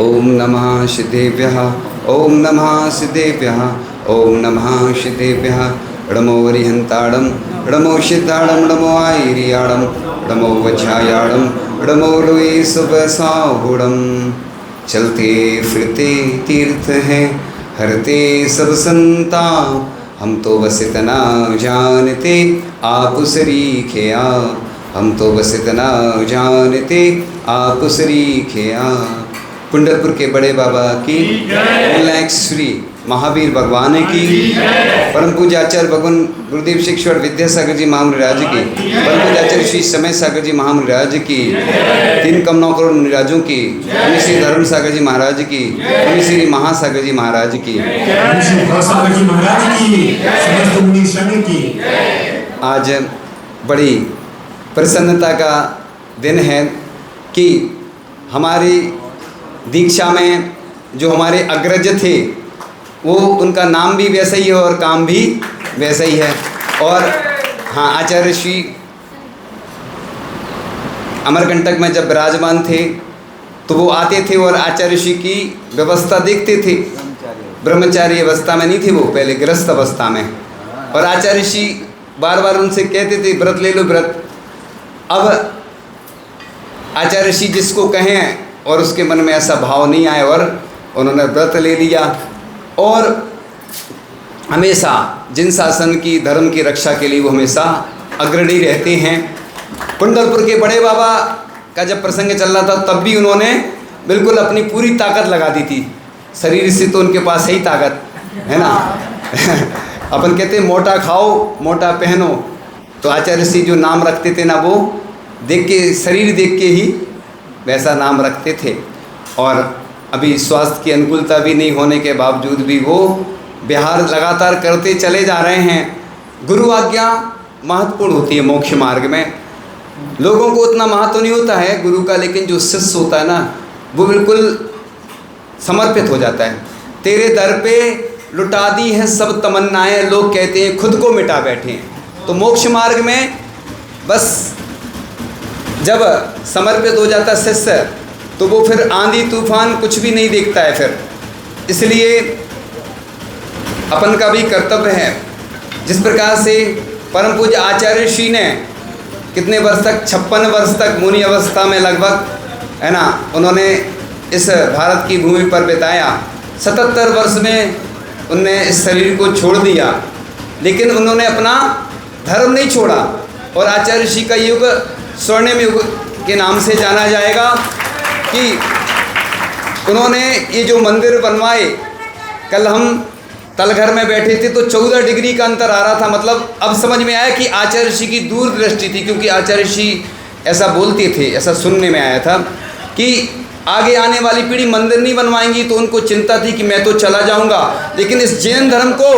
ओम नमः सिद्धेभ्यः ओम नमः सिद्धेभ्यः ओम नमः सिद्धेभ्यः। णमो वरिहंताड़म णमो सिद्धाड़म णमो आयरियाड़म णमो वज्रायाड़म णमो लोई सुबसाहुड़म। चलते फिरते तीर्थ हैं हरते सब संता, हम तो बस इतना जानते आप सरीखे आ। हम तो बस इतना जानते आप सरीखे आ। कुंडलपुर के बड़े बाबा की, लायक श्री महावीर भगवान की, परम पूज्य आचार्य भगवान गुरुदेव शिक्षण विद्यासागर जी महामुनिराज की, परम पूज्य आचार्य श्री समय सागर जी महामुनिराज की, 3 करोड़ करोड़ मुनिराजों की, मुनि श्री धर्म सागर जी महाराज की, मुनि श्री महासागर जी महाराज की, आज बड़ी प्रसन्नता का दिन है कि हमारी दीक्षा में जो हमारे अग्रज थे वो उनका नाम भी वैसा ही है और काम भी वैसा ही है। और हाँ, आचार्य श्री अमरकंटक में जब विराजमान थे तो वो आते थे और आचार्य श्री की व्यवस्था देखते थे। ब्रह्मचारी अवस्था में नहीं थे वो, पहले गृहस्थ अवस्था में। और आचार्य श्री बार बार उनसे कहते थे व्रत ले लो व्रत। अब आचार्य श्री जिसको कहें और उसके मन में ऐसा भाव नहीं आए और उन्होंने व्रत ले लिया। और हमेशा जिन शासन की धर्म की रक्षा के लिए वो हमेशा अग्रणी रहते हैं। कुंडलपुर के बड़े बाबा का जब प्रसंग चल रहा था तब भी उन्होंने बिल्कुल अपनी पूरी ताकत लगा दी थी। शरीर से तो उनके पास है ही ताकत, है ना। अपन कहते हैं मोटा खाओ मोटा पहनो, तो आचार्य श्री जो नाम रखते थे ना वो देख के, शरीर देख के ही वैसा नाम रखते थे। और अभी स्वास्थ्य की अनुकूलता भी नहीं होने के बावजूद भी वो विहार लगातार करते चले जा रहे हैं। गुरु आज्ञा महत्वपूर्ण होती है मोक्ष मार्ग में। लोगों को उतना महत्व नहीं होता है गुरु का, लेकिन जो शिष्य होता है ना वो बिल्कुल समर्पित हो जाता है। तेरे दर पे लुटा दी है सब तमन्नाएं, लोग कहते हैं खुद को मिटा बैठे हैं। तो मोक्ष मार्ग में बस जब समर्पित हो जाता शिष्य तो वो फिर आंधी तूफान कुछ भी नहीं देखता है फिर। इसलिए अपन का भी कर्तव्य है, जिस प्रकार से परम पूज्य आचार्य श्री ने कितने वर्ष तक, 56 वर्ष तक मुनि अवस्था में लगभग, है ना, उन्होंने इस भारत की भूमि पर बिताया। 77 वर्ष में उनने इस शरीर को छोड़ दिया, लेकिन उन्होंने अपना धर्म नहीं छोड़ा। और आचार्य श्री का युग स्वर्णिम युग के नाम से जाना जाएगा कि उन्होंने ये जो मंदिर बनवाए। कल हम तलघर में बैठे थे तो 14 डिग्री का अंतर आ रहा था। मतलब अब समझ में आया कि आचार्य श्री की दूरदृष्टि थी, क्योंकि आचार्य श्री ऐसा बोलते थे, ऐसा सुनने में आया था कि आगे आने वाली पीढ़ी मंदिर नहीं बनवाएंगी तो उनको चिंता थी कि मैं तो चला जाऊंगा, लेकिन इस जैन धर्म को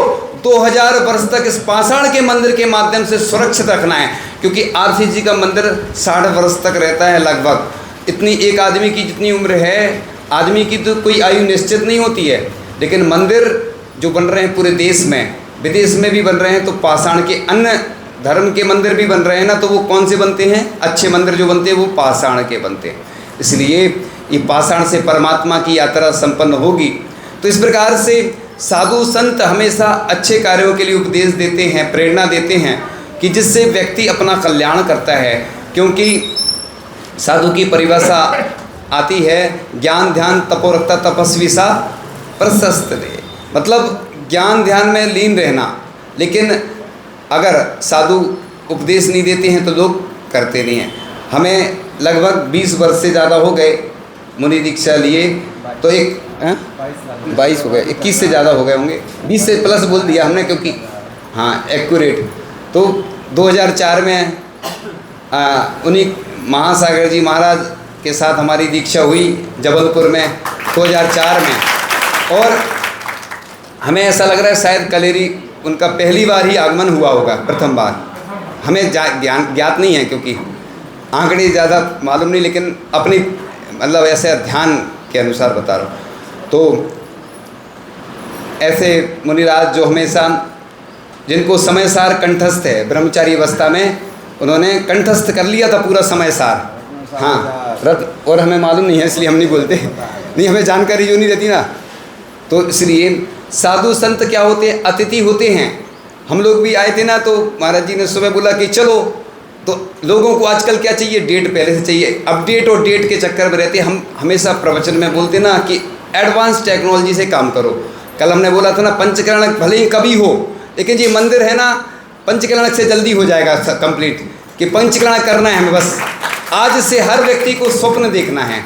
2000 वर्ष तक इस पाषाण के मंदिर के माध्यम से सुरक्षित रखना है। क्योंकि आरसी जी का मंदिर 60 वर्ष तक रहता है लगभग। इतनी एक आदमी की जितनी उम्र है, आदमी की तो कोई आयु निश्चित नहीं होती है, लेकिन मंदिर जो बन रहे हैं पूरे देश में, विदेश में भी बन रहे हैं, तो पाषाण के अन्य धर्म के मंदिर भी बन रहे हैं ना, तो वो कौन से बनते हैं? अच्छे मंदिर जो बनते हैं वो पाषाण के बनते हैं। इसलिए ये पाषाण से परमात्मा की यात्रा संपन्न होगी। तो इस प्रकार से साधु संत हमेशा अच्छे कार्यों के लिए उपदेश देते हैं, प्रेरणा देते हैं कि जिससे व्यक्ति अपना कल्याण करता है। क्योंकि साधु की परिभाषा आती है ज्ञान ध्यान तपोरक्ता तपस्वी सा प्रशस्त दे, मतलब ज्ञान ध्यान में लीन रहना। लेकिन अगर साधु उपदेश नहीं देते हैं तो लोग करते नहीं हैं। हमें लगभग 20 वर्ष से ज़्यादा हो गए मुनि दीक्षा लिए, तो 22 हो गए, 21 से ज़्यादा हो गए होंगे, 20 से प्लस बोल दिया हमने क्योंकि हाँ एक्यूरेट। तो 2004 में उन्हीं महासागर जी महाराज के साथ हमारी दीक्षा हुई जबलपुर में 2004 में। और हमें ऐसा लग रहा है शायद कलेरी उनका पहली बार ही आगमन हुआ होगा, प्रथम बार। हमें ज्ञात नहीं है क्योंकि आंकड़े ज़्यादा मालूम नहीं, लेकिन अपनी मतलब ऐसे ध्यान के अनुसार बता रहा हूँ। तो ऐसे मुनिराज जो हमेशा, जिनको समय सार कंठस्थ है, ब्रह्मचारी अवस्था में उन्होंने कंठस्थ कर लिया था पूरा समय सार। हाँ, रत्न, और हमें मालूम नहीं है इसलिए हम नहीं बोलते, नहीं हमें जानकारी जो नहीं रहती ना, तो इसलिए साधु संत क्या होते हैं, अतिथि होते हैं। हम लोग भी आए थे ना, तो महाराज जी ने सुबह बोला कि चलो, तो लोगों को आजकल क्या चाहिए, डेट पहले से चाहिए, अपडेट और डेट के चक्कर में रहते। हम हमेशा प्रवचन में बोलते ना कि एडवांस टेक्नोलॉजी से काम करो। कल हमने बोला था ना, पंचकरण भले ही कभी हो, लेकिन ये मंदिर है ना, पंचकरण से जल्दी हो जाएगा कंप्लीट, कि पंचकरण करना है हमें। बस आज से हर व्यक्ति को स्वप्न देखना है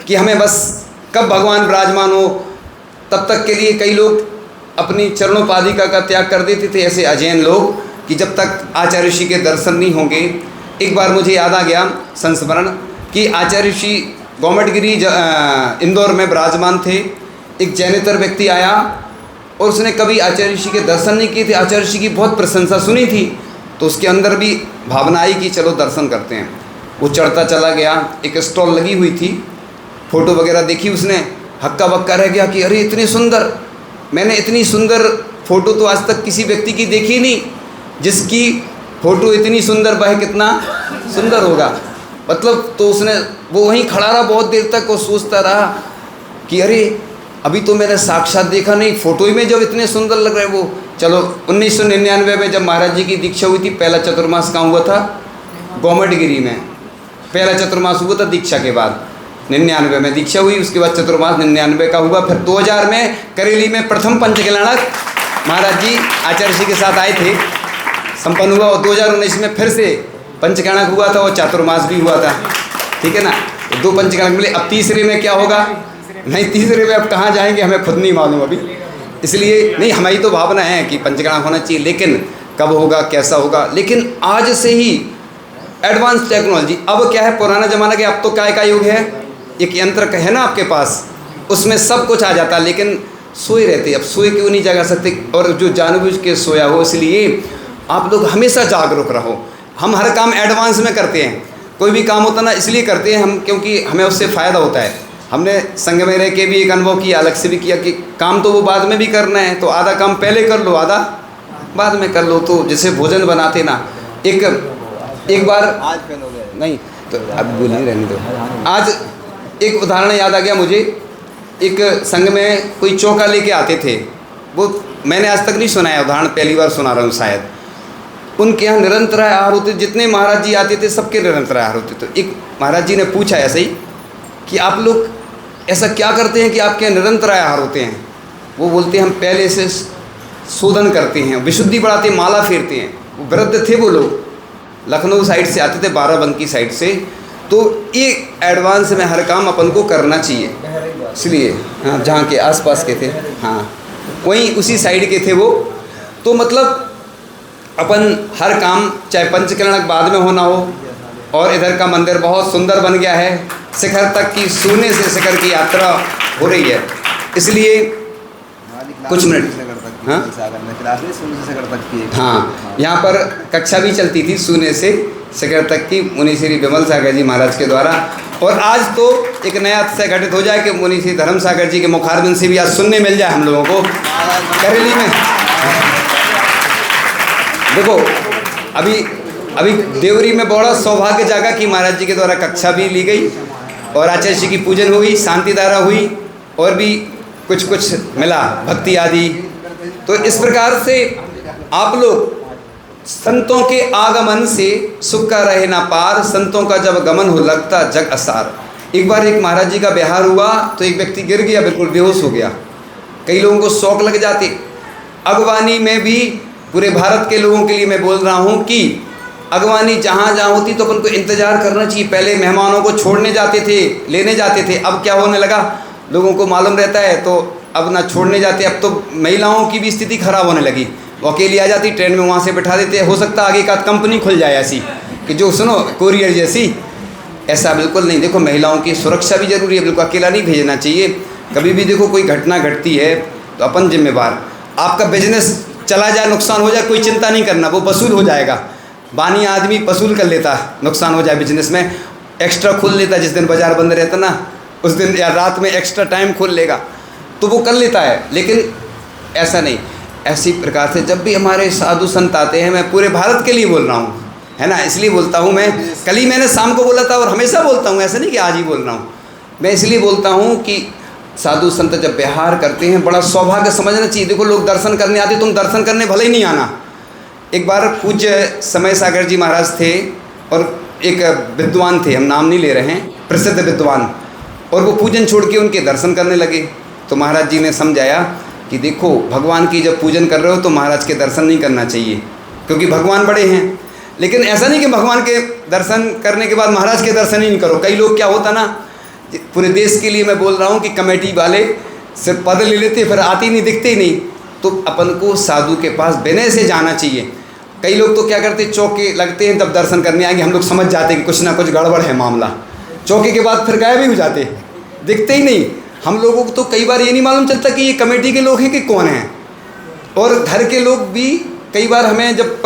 कि हमें बस कब भगवान विराजमान हो, तब तक के लिए कई लोग अपनी चरणोपादिका का त्याग कर देते थे, ऐसे अजैन लोग, कि जब तक आचार्य ऋषि के दर्शन नहीं होंगे। एक बार मुझे याद आ गया संस्मरण कि आचार्य ऋषि गोमटगिरी इंदौर में विराजमान थे। एक जैनेतर व्यक्ति आया और उसने कभी आचार्य ऋषि के दर्शन नहीं किए थे, आचार्य ऋषि की बहुत प्रशंसा सुनी थी, तो उसके अंदर भी भावना आई कि चलो दर्शन करते हैं। वो चढ़ता चला गया, एक स्टॉल लगी हुई थी, फ़ोटो वगैरह देखी उसने, हक्का बक्का रह गया कि अरे इतनी सुंदर, मैंने इतनी सुंदर फ़ोटो तो आज तक किसी व्यक्ति की देखी नहीं, जिसकी फ़ोटो इतनी सुंदर वह कितना सुंदर होगा। मतलब तो उसने वो वहीं खड़ा रहा बहुत देर तक और सोचता रहा कि अरे अभी तो मैंने साक्षात देखा नहीं, फ़ोटो ही में जब इतने सुंदर लग रहे वो। चलो 1999 में जब महाराज जी की दीक्षा हुई थी, पहला चतुर्मास कहाँ हुआ था, गोमटगिरी में पहला चतुर्मास हुआ था दीक्षा के बाद। 99 में दीक्षा हुई, उसके बाद चतुर्मास 99 का हुआ। फिर 2000 में करेली में प्रथम पंचकल्याणक महाराज जी आचार्य जी के साथ आए थे, संपन्न हुआ। और 2019 में फिर से पंचकल्याणक हुआ था और चातुर्मास भी हुआ था, ठीक है ना। तो 2 पंचकल्याणक मिले। अब तीसरे में क्या होगा, नहीं तीसरे में अब कहाँ जाएंगे हमें खुद नहीं मालूम अभी। इसलिए नहीं, हमारी तो भावना है कि पंचकल्याणक होना चाहिए, लेकिन कब होगा कैसा होगा। लेकिन आज से ही एडवांस टेक्नोलॉजी, अब क्या है, पुराना ज़माना के, अब तो काय का युग है, एक यंत्र है ना आपके पास, उसमें सब कुछ आ जाता, लेकिन सोए रहते। अब सोए क्यों नहीं जगा सकते, और जो जानबूझ के सोया हो। इसलिए आप लोग हमेशा जागरूक रहो। हम हर काम एडवांस में करते हैं, कोई भी काम होता ना इसलिए करते हैं हम, क्योंकि हमें उससे फ़ायदा होता है। हमने संग में रह के भी एक अनुभव किया, अलग से भी किया, कि काम तो वो बाद में भी करना है, तो आधा काम पहले कर लो, आधा बाद में कर लो। तो जैसे भोजन बनाते ना, एक बार आज फेल हो गया नहीं तो अब बोल नहीं रहने दो। आज एक उदाहरण याद आ गया मुझे। एक संघ में कोई चौका लेके आते थे, वो मैंने आज तक नहीं सुना है उदाहरण, पहली बार सुना रहा हूँ शायद। उनके यहाँ निरंतर आहार होते, जितने महाराज जी आते थे सबके निरंतर आहार होते। तो एक महाराज जी ने पूछा ऐसे ही कि आप लोग ऐसा क्या करते हैं कि आपके यहाँ निरंतर आहार होते हैं। वो बोलते हैं हम पहले से शोधन करते हैं, विशुद्धि बढ़ाते हैं, माला फेरते हैं। वो वृद्ध थे वो लोग, लखनऊ साइड से आते थे, बाराबंकी साइड से। तो ये एडवांस में हर काम अपन को करना चाहिए, इसलिए हाँ, जहाँ के आसपास के थे, हाँ वहीं उसी साइड के थे वो। तो मतलब अपन हर काम, चाहे पंचकल्याणक बाद में होना हो, और इधर का मंदिर बहुत सुंदर बन गया है, शिखर तक की, सोने से शिखर की यात्रा हो रही है। इसलिए कुछ मिनट, हाँ हाँ, यहाँ पर कक्षा भी चलती थी सोने से शिखर तक की, मुनि श्री विमल सागर जी महाराज के द्वारा। और आज तो एक नया अध्याय घटित हो जाए कि मुनि श्री धर्म सागर जी के मुखारबिंद से भी आज सुनने मिल जाए हम लोगों को करेली में। देखो अभी देवरी में बड़ा सौभाग्य जागा कि महाराज जी के द्वारा कक्षा भी ली गई और आचार्य जी की पूजन हुई, शांति धारा हुई, और भी कुछ मिला, भक्ति आदि। तो इस प्रकार से आप लोग संतों के आगमन से सुख का रहे ना पार, संतों का जब गमन हो लगता जग असार। एक बार एक महाराज जी का बिहार हुआ तो एक व्यक्ति गिर गया, बिल्कुल बेहोश हो गया। कई लोगों को शौक लग जाते। अगवानी में भी पूरे भारत के लोगों के लिए मैं बोल रहा हूँ कि अगवानी जहाँ जहाँ होती तो अपन को इंतज़ार करना चाहिए। पहले मेहमानों को छोड़ने जाते थे, लेने जाते थे, अब क्या होने लगा, लोगों को मालूम रहता है तो अब ना छोड़ने जाते। अब तो महिलाओं की भी स्थिति खराब होने लगी, वो अकेली आ जाती, ट्रेन में वहाँ से बैठा देते। हो सकता है आगे का कंपनी खुल जाए ऐसी कि जो सुनो कोरियर जैसी। ऐसा बिल्कुल नहीं, देखो महिलाओं की सुरक्षा भी जरूरी है, बिल्कुल अकेला नहीं भेजना चाहिए। कभी भी देखो कोई घटना घटती है तो अपन जिम्मेवार। आपका बिजनेस चला जाए, नुकसान हो जाए, कोई चिंता नहीं करना, वो वसूल हो जाएगा। बानी आदमी वसूल कर लेता, नुकसान हो जाए बिजनेस में, एक्स्ट्रा खोल लेता। जिस दिन बाजार बंद रहता ना उस दिन, या रात में एक्स्ट्रा टाइम खोल लेगा तो वो कर लेता है। लेकिन ऐसा नहीं। ऐसी प्रकार से जब भी हमारे साधु संत आते हैं, मैं पूरे भारत के लिए बोल रहा हूँ, है ना। इसलिए बोलता हूँ मैं, कल ही मैंने शाम को बोला था और हमेशा बोलता हूँ, ऐसा नहीं कि आज ही बोल रहा हूँ। मैं इसलिए बोलता हूँ कि साधु संत जब व्यवहार करते हैं बड़ा सौभाग्य समझना चाहिए। देखो लोग दर्शन करने आते, तुम दर्शन करने भले ही नहीं आना। एक बार पूज्य समय सागर जी महाराज थे और एक विद्वान थे, हम नाम नहीं ले रहे हैं, प्रसिद्ध विद्वान, और वो पूजन छोड़ के उनके दर्शन करने लगे। तो महाराज जी ने समझाया कि देखो भगवान की जब पूजन कर रहे हो तो महाराज के दर्शन नहीं करना चाहिए, क्योंकि भगवान बड़े हैं। लेकिन ऐसा नहीं कि भगवान के दर्शन करने के बाद महाराज के दर्शन ही नहीं करो। कई लोग क्या होता ना, पूरे देश के लिए मैं बोल रहा हूँ कि कमेटी वाले सिर्फ पद ले लेते फिर आते ही नहीं, दिखते ही नहीं। तो अपन को साधु के पास विनय से जाना चाहिए। कई लोग तो क्या करते, चौके लगते हैं तब दर्शन करने आएंगे, हम लोग समझ जाते हैं कि कुछ ना कुछ गड़बड़ है मामला। चौके के बाद फिर गायब ही हो जाते, दिखते ही नहीं। हम लोगों को तो कई बार ये नहीं मालूम चलता कि ये कमेटी के लोग हैं कि कौन हैं। और घर के लोग भी कई बार हमें जब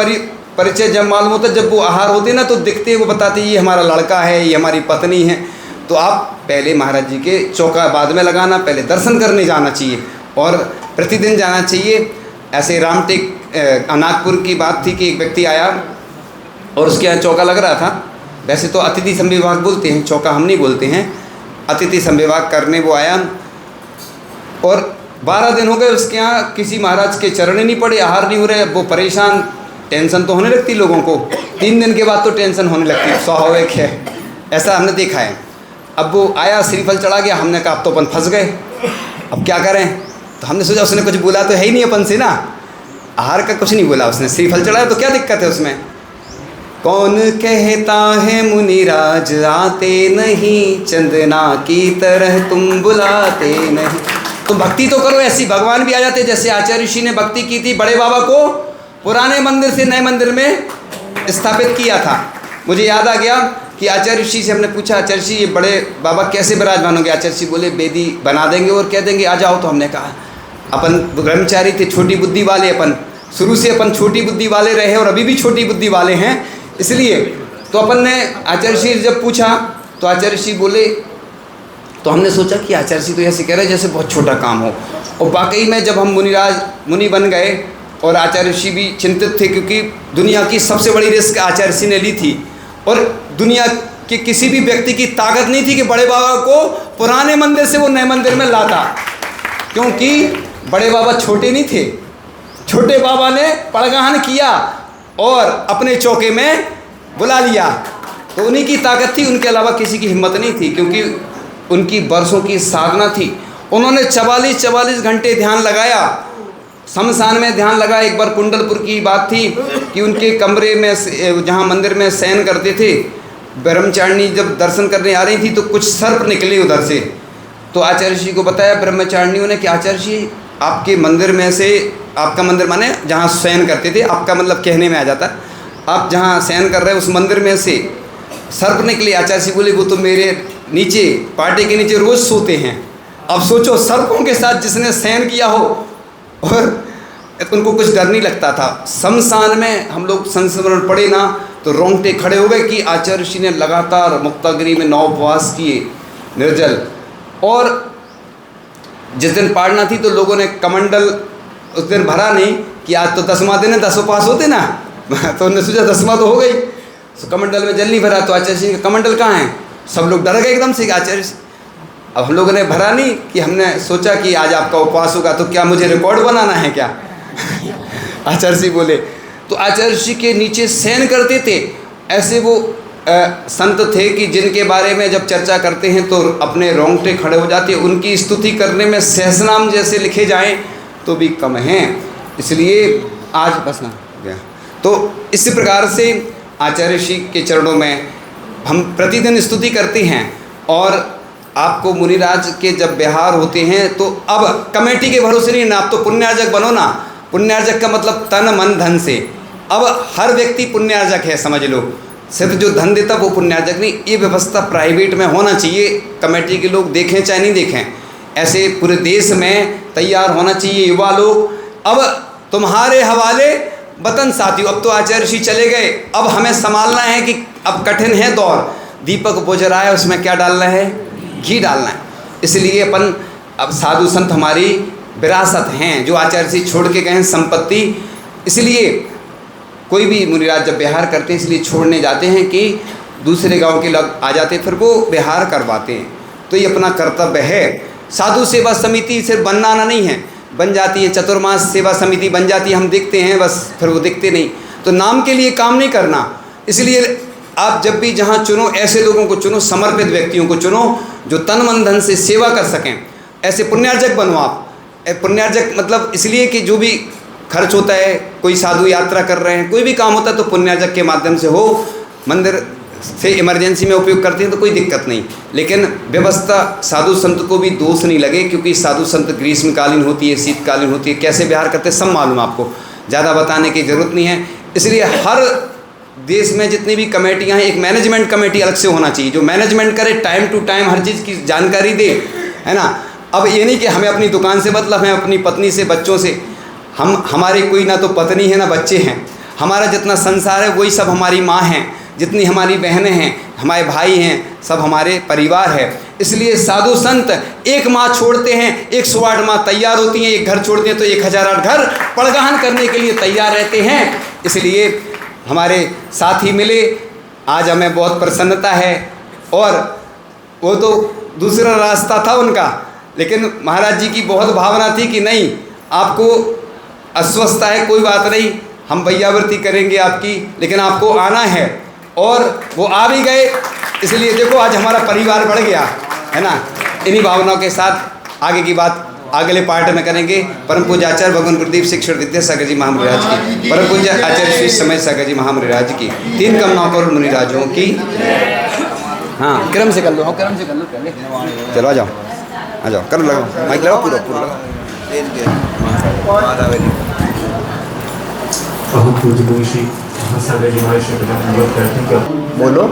परिचय जब मालूम होता, जब वो आहार होते ना तो दिखते, वो बताते ये हमारा लड़का है, ये हमारी पत्नी है। तो आप पहले महाराज जी के चौका बाद में लगाना, पहले दर्शन करने जाना चाहिए और प्रतिदिन जाना चाहिए। ऐसे रामटेक नागपुर की बात थी कि एक व्यक्ति आया और उसके यहाँ चौका लग रहा था। वैसे तो अतिथि संविभाग बोलते हैं, चौका हम नहीं बोलते हैं। अतिथि संविभाग करने वो आया और 12 दिन हो गए उसके यहाँ किसी महाराज के चरण नहीं पड़े, आहार नहीं हो रहे। वो परेशान, टेंशन तो होने लगती लोगों को। 3 दिन के बाद तो टेंशन होने लगती, स्वाभाविक है, ऐसा हमने देखा है। अब वो आया, श्रीफल चढ़ा गया, हमने कहा अब तो अपन फंस गए, अब क्या करें। तो हमने सोचा उसने कुछ बोला तो है ही नहीं अपन से ना, आहार का कुछ नहीं बोला उसने, श्रीफल चढ़ाया तो क्या दिक्कत है उसमें। कौन कहता है मुनिराज आते नहीं, चंदना की तरह तुम बुलाते नहीं। तो भक्ति तो करो ऐसी, भगवान भी आ जाते। जैसे आचार्य ऋषि ने भक्ति की थी, बड़े बाबा को पुराने मंदिर से नए मंदिर में स्थापित किया था। मुझे याद आ गया कि आचार्य ऋषि से हमने पूछा, आचार्य ऋषि ये बड़े बाबा कैसे विराजमान होंगे। आचार्य ऋषि बोले बेदी बना देंगे और कह देंगे आ जाओ। तो हमने कहा अपन ब्रह्मचारी थे, छोटी बुद्धि वाले, अपन शुरू से अपन छोटी बुद्धि वाले रहे और अभी भी छोटी बुद्धि वाले हैं। इसलिए तो अपन ने आचार्य ऋषि जब पूछा तो आचार्य ऋषि बोले, तो हमने सोचा कि आचार्य ऋषि तो ऐसे कह रहे हैं जैसे बहुत छोटा काम हो। और वाकई में जब हम मुनि बन गए और आचार्य ऋषि भी चिंतित थे, क्योंकि दुनिया की सबसे बड़ी रिस्क आचार्य ऋषि ने ली थी और दुनिया के किसी भी व्यक्ति की ताकत नहीं थी कि बड़े बाबा को पुराने मंदिर से वो नए मंदिर में लाता, क्योंकि बड़े बाबा छोटे नहीं थे। छोटे बाबा ने पड़गाहन किया और अपने चौके में बुला लिया, तो उन्हीं की ताकत थी, उनके अलावा किसी की हिम्मत नहीं थी, क्योंकि उनकी बरसों की साधना थी। उन्होंने 44 घंटे ध्यान लगाया, शमशान में ध्यान लगा। एक बार कुंडलपुर की बात थी कि उनके कमरे में जहाँ मंदिर में शयन करते थे, ब्रह्मचारिणी जब दर्शन करने आ रही थी तो कुछ सर्प निकले उधर से। तो आचार्य ऋषि को बताया ब्रह्मचारिणियों ने कि आचार्य ऋषि आपके मंदिर में से, आपका मंदिर माने जहाँ शयन करते थे, आपका मतलब कहने में आ जाता, आप जहाँ शयन कर रहे हैं उस मंदिर में से सर्प निकले। आचार्य ऋषि बोले वो तो मेरे नीचे पाटे के नीचे रोज़ सोते हैं। अब सोचो सर्पों के साथ जिसने शयन किया हो और उनको कुछ डर नहीं लगता था। शमशान में हम लोग संस्मरण पढ़े ना तो रोंगटे खड़े हो गए कि आचार्य ऋषि ने लगातार मुक्तागिरी में 9 उपवास किए निर्जल। और जिस दिन पाड़ना थी तो लोगों ने कमंडल उस दिन भरा नहीं कि आज तो 10वां दिन है, 10 उपवास होते ना तो उन्होंने सोचा 10वां तो हो गई, तो कमंडल में जल नहीं भरा। तो आचार्य ऋषि का कमंडल कहाँ है, सब लोग डर गए एकदम से कि आचार्य। अब हम लोगों ने भरा नहीं कि हमने सोचा कि आज आपका उपवास होगा तो क्या मुझे रिकॉर्ड बनाना है क्या आचार्य ऋषि बोले। तो आचार्य ऋषि के नीचे शयन करते थे। ऐसे वो संत थे कि जिनके बारे में जब चर्चा करते हैं तो अपने रोंगटे खड़े हो जाते हैं। उनकी स्तुति करने में सहस्रनाम जैसे लिखे जाएं तो भी कम हैं। इसलिए आज बस ना गया। तो इसी प्रकार से आचार्य ऋषि के चरणों में हम प्रतिदिन स्तुति करते हैं। और आपको मुनिराज के जब व्यवहार होते हैं तो अब कमेटी के भरोसे नहीं ना, आप तो पुण्यार्जक बनो ना। पुण्यार्जक का मतलब तन मन धन से। अब हर व्यक्ति पुण्यार्जक है, समझ लो। सिर्फ जो धन देता वो पुण्यार्जक नहीं। ये व्यवस्था प्राइवेट में होना चाहिए, कमेटी के लोग देखें चाहे नहीं देखें, ऐसे पूरे देश में तैयार होना चाहिए युवा लोग। अब तुम्हारे हवाले वतन साथियों। अब तो आचार्य ऋषि चले गए, अब हमें संभालना है कि अब कठिन है दौर। दीपक बुझ रहा है, उसमें क्या डालना है, घी डालना है। इसलिए अपन अब साधु संत हमारी विरासत हैं जो आचार्य ऋषि छोड़ के गए हैं संपत्ति। इसलिए कोई भी मुनिराज जब विहार करते हैं इसलिए छोड़ने जाते हैं कि दूसरे गांव के लोग आ जाते फिर वो विहार करवाते हैं। तो ये अपना कर्तव्य है। साधु सेवा समिति सिर्फ बनना आना नहीं है, बन जाती है, चतुर्मास सेवा समिति बन जाती है, हम दिखते हैं बस, फिर वो दिखते नहीं। तो नाम के लिए काम नहीं करना। इसलिए आप जब भी जहाँ चुनो ऐसे लोगों को चुनो, समर्पित व्यक्तियों को चुनो जो तन मन धन से सेवा कर सकें। ऐसे पुण्यार्जक बनो आप। पुण्यार्जक मतलब इसलिए कि जो भी खर्च होता है, कोई साधु यात्रा कर रहे हैं, कोई भी काम होता है तो पुण्यार्जक के माध्यम से हो। मंदिर से इमरजेंसी में उपयोग करते हैं तो कोई दिक्कत नहीं, लेकिन व्यवस्था साधु संत को भी दोष नहीं लगे, क्योंकि साधु संत ग्रीष्मकालीन होती है, शीतकालीन होती है, कैसे व्यवहार करते हैं सब मालूम आपको, ज़्यादा बताने की ज़रूरत नहीं है। इसलिए हर देश में जितनी भी कमेटियाँ हैं, एक मैनेजमेंट कमेटी अलग से होना चाहिए जो मैनेजमेंट करे, टाइम टू टाइम हर चीज़ की जानकारी दे, है ना। अब ये नहीं कि हमें अपनी दुकान से मतलब है, अपनी पत्नी से, बच्चों से, हमारी कोई ना तो पत्नी है ना बच्चे हैं, हमारा जितना संसार है वही सब हमारी माँ हैं, जितनी हमारी बहनें हैं, हमारे भाई हैं, सब हमारे परिवार है। इसलिए साधु संत एक माँ छोड़ते हैं, 108 माँ तैयार होती हैं, एक घर छोड़ते हैं तो 1008 घर पड़गाहन करने के लिए तैयार रहते हैं। इसलिए हमारे साथी मिले, आज हमें बहुत प्रसन्नता है। और वो तो दूसरा रास्ता था उनका, लेकिन महाराज जी की बहुत भावना थी कि नहीं, आपको अस्वस्थता है, कोई बात नहीं, हम भैयावृत्ति करेंगे आपकी, लेकिन आपको आना है। और वो आ भी गए। इसलिए देखो आज हमारा परिवार बढ़ गया, है ना। इन्हीं भावनाओं के साथ आगे की बात अगले पार्ट में करेंगे। परम पूज्य आचार्य भगवान गुरुदेव शिक्षण विद्यासागर जी महामुनिराज की, परम पूज्य आचार्य श्री समय सागर जी महामुनिराज की, 3 कमनाओं पर मुनिराजों की। हाँ, क्रम से कर लो, क्रम से कर लो पहले। चलो आ जाओ, आ जाओ, कर लगाओ, माइक लगाओ, पूरा पूरा लगाओ। बहुत पूज्य श्री महासागर जी महाराज करते हैं। बोलो।